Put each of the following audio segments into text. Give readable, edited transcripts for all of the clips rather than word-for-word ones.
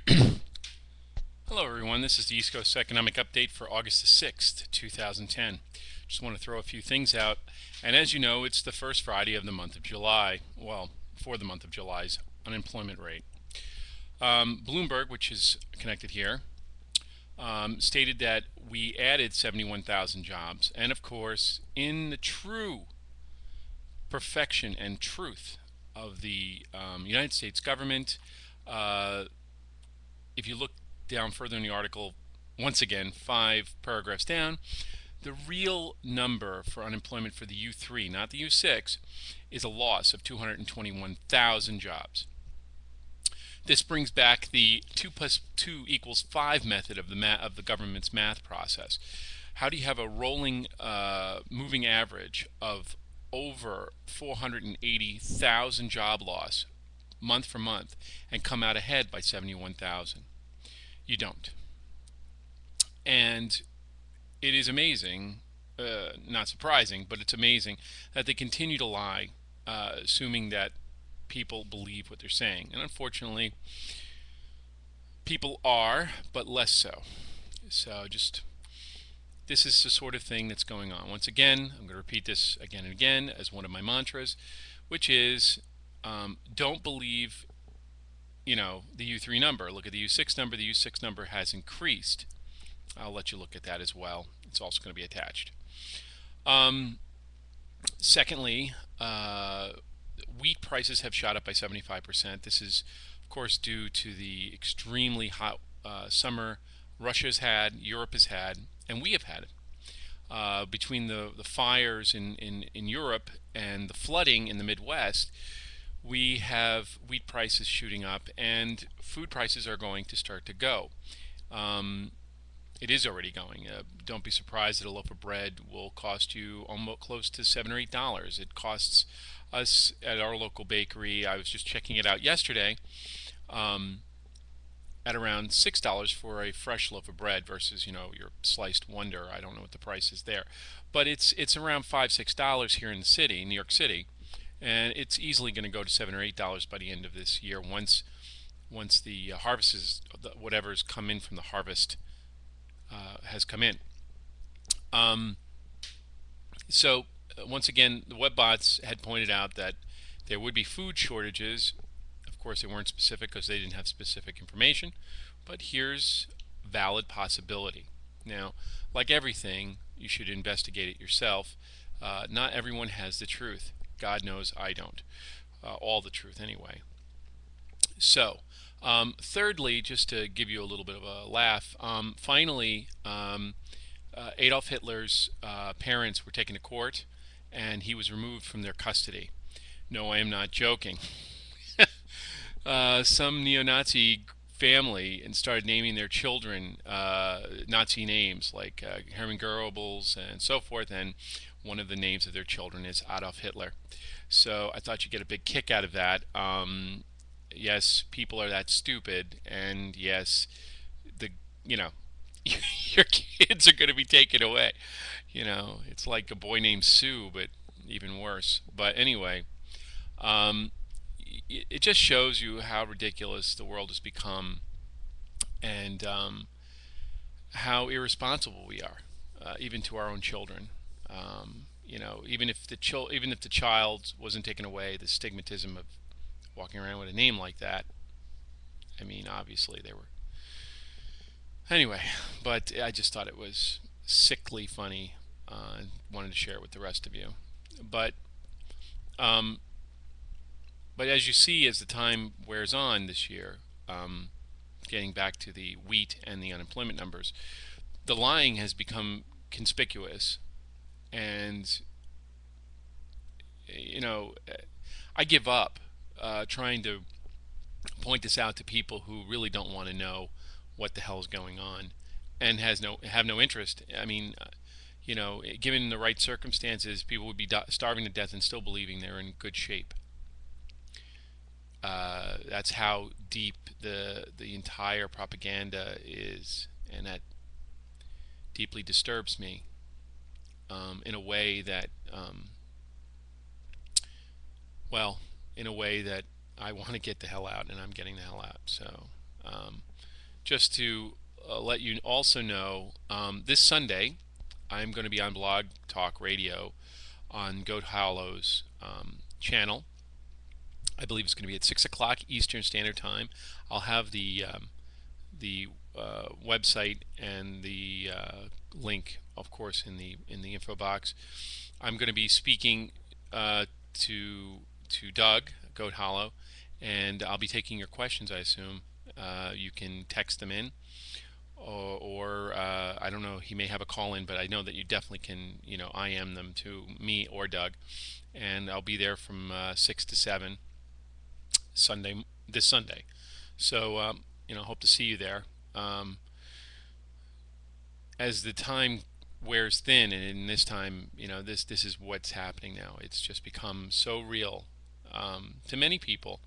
Hello everyone, this is the East Coast Economic Update for August the 6th, 2010. Just want to throw a few things out, and as you know, it's the first Friday of the month of July, well, for the month of July's unemployment rate. Bloomberg, which is connected here, stated that we added 71,000 jobs, and of course, in the true perfection and truth of the United States government, uh, if you look down further in the article, once again, 5 paragraphs down, the real number for unemployment for the U3, not the U6, is a loss of 221,000 jobs. This brings back the 2 plus 2 equals 5 method of the government's math process. How do you have a rolling moving average of over 480,000 job loss month for month and come out ahead by 71,000? You don't. And it is amazing, not surprising, but it's amazing that they continue to lie, assuming that people believe what they're saying. And unfortunately, people are, but less so. So just this is the sort of thing that's going on. Once again, I'm going to repeat this again and again as one of my mantras, which is don't believe, the U3 number. Look at the U6 number. The U6 number has increased. I'll let you look at that as well. It's also going to be attached. Um, Secondly, wheat prices have shot up by 75%. This is, of course, due to the extremely hot summer Russia's had, Europe has had, and we have had it. Between the fires in Europe and the flooding in the Midwest, we have wheat prices shooting up, and food prices are going to start to go. Um, it is already going. Don't be surprised that a loaf of bread will cost you almost close to $7 or $8. It costs us at our local bakery. I was just checking it out yesterday. Um, at around $6 for a fresh loaf of bread versus your sliced Wonder. I don't know what the price is there, but it's around $5-6 here in the city, New York City, and it's easily going to go to $7 or $8 by the end of this year once the harvest is whatever's come in from the harvest has come in. Um, so once again, the webbots had pointed out that there would be food shortages. Of course, they weren't specific because they didn't have specific information, but here's valid possibility. Now, like everything, you should investigate it yourself. Not everyone has the truth. God knows I don't. All the truth, anyway. So, thirdly, just to give you a little bit of a laugh, finally, Adolf Hitler's parents were taken to court, and he was removed from their custody. No, I am not joking. Some neo-Nazi family and started naming their children Nazi names like Hermann Goebbels and so forth, and one of the names of their children is Adolf Hitler. So I thought you'd get a big kick out of that. Yes, people are that stupid, and yes, the you know your kids are going to be taken away. It's like a boy named Sue, but even worse. But anyway, um, it just shows you how ridiculous the world has become, and how irresponsible we are, even to our own children. Even if the child wasn't taken away, the stigmatism of walking around with a name like that. I mean, obviously they were. Anyway, but I just thought it was sickly funny. Wanted to share it with the rest of you. But um, but as you see, as the time wears on this year, getting back to the wheat and the unemployment numbers, the lying has become conspicuous, and you know, I give up trying to point this out to people who really don't want to know what the hell is going on and have no interest. I mean, given the right circumstances, people would be starving to death and still believing they're in good shape. That's how deep the entire propaganda is, and that deeply disturbs me in a way that, well, in a way that I want to get the hell out, and I'm getting the hell out. So, just to let you also know, this Sunday I'm going to be on Blog Talk Radio on GoatHollow's channel. I believe it's going to be at 6 o'clock Eastern Standard Time. I'll have the website and the link, of course, in the info box. I'm going to be speaking to Doug GoatHollow, and I'll be taking your questions. I assume you can text them in, or I don't know. He may have a call in, but I know that you definitely can, IM them to me or Doug, and I'll be there from 6 to 7 this Sunday. So hope to see you there. Um, as the time wears thin, and in this time, this is what's happening now. It's just become so real to many people,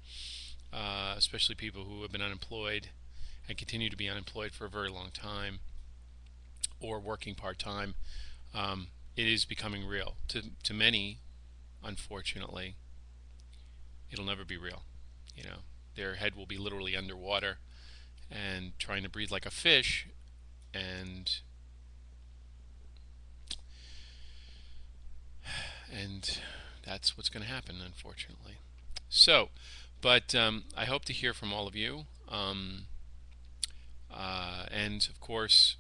especially people who have been unemployed and continue to be unemployed for a very long time or working part time. It is becoming real to many. Unfortunately, it'll never be real. Their head will be literally underwater and trying to breathe like a fish, and and that's what's going to happen, unfortunately. So, but I hope to hear from all of you, and of course,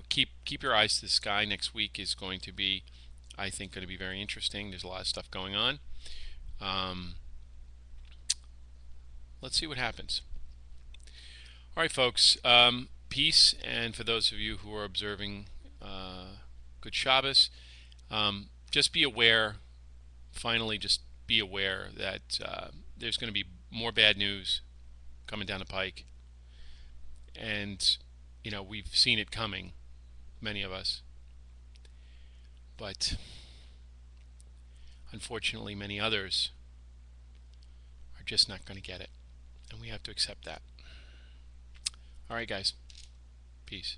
keep your eyes to the sky. Next week is going to be, I think, going to be very interesting. There's a lot of stuff going on. Um, let's see what happens. All right, folks. Peace, and for those of you who are observing, good Shabbos. Just be aware. Finally, just be aware that there's going to be more bad news coming down the pike, and we've seen it coming, many of us, but unfortunately, many others are just not going to get it, and we have to accept that. All right, guys. Peace.